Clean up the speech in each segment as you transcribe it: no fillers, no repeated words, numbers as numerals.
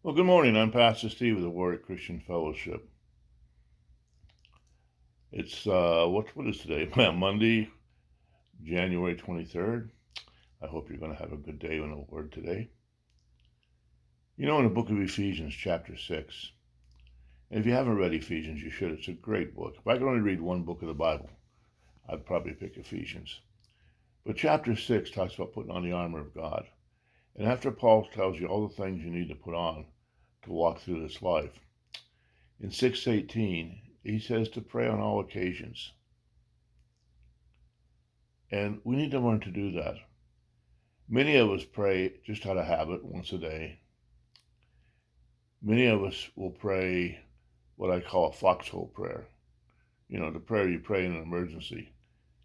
Well, good morning. I'm Pastor Steve of the Warwick Christian Fellowship. It's what is today? Well, Monday, January 23rd. I hope you're going to have a good day in the Lord today. You know, in the book of Ephesians, chapter 6, and if you haven't read Ephesians, you should. It's a great book. If I could only read one book of the Bible, I'd probably pick Ephesians. But chapter 6 talks about putting on the armor of God. And after Paul tells you all the things you need to put on to walk through this life, in 6:18, he says to pray on all occasions. And we need to learn to do that. Many of us pray just out of habit once a day. Many of us will pray what I call a foxhole prayer. You know, the prayer you pray in an emergency.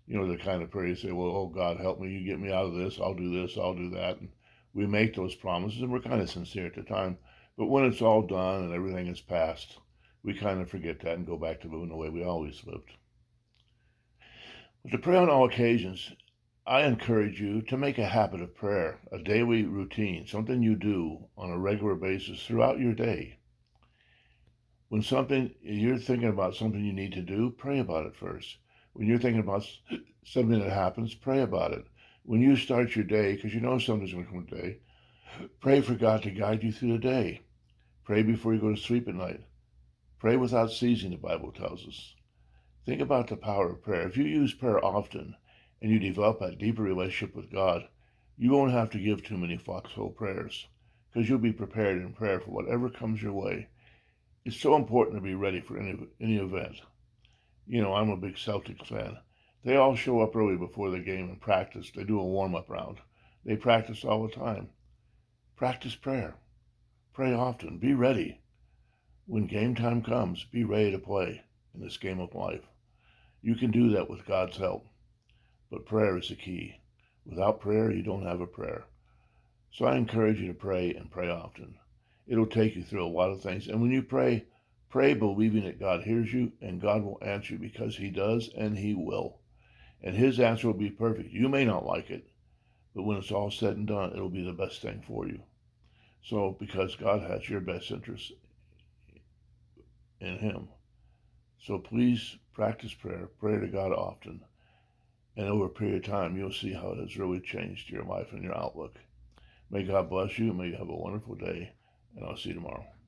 You know, the kind of prayer you say, well, oh, God, help me. You get me out of this. I'll do this. I'll do that. And we make those promises, and we're kind of sincere at the time. But when it's all done and everything is past, we kind of forget that and go back to living the way we always lived. But to pray on all occasions, I encourage you to make a habit of prayer, a daily routine, something you do on a regular basis throughout your day. When you're thinking about something you need to do, pray about it first. When you're thinking about something that happens, pray about it. When you start your day, because you know something's going to come today, pray for God to guide you through the day. Pray before you go to sleep at night. Pray without ceasing, the Bible tells us. Think about the power of prayer. If you use prayer often, and you develop a deeper relationship with God, you won't have to give too many foxhole prayers because you'll be prepared in prayer for whatever comes your way. It's so important to be ready for any event. You know, I'm a big Celtics fan. They all show up early before the game and practice. They do a warm-up round. They practice all the time. Practice prayer. Pray often. Be ready. When game time comes, be ready to play in this game of life. You can do that with God's help. But prayer is the key. Without prayer, you don't have a prayer. So I encourage you to pray and pray often. It'll take you through a lot of things. And when you pray, pray believing that God hears you and God will answer you because he does and he will. And his answer will be perfect. You may not like it, but when it's all said and done, it'll be the best thing for you. So because God has your best interest in him. So please practice prayer. Pray to God often. And over a period of time, you'll see how it has really changed your life and your outlook. May God bless you. May you have a wonderful day. And I'll see you tomorrow.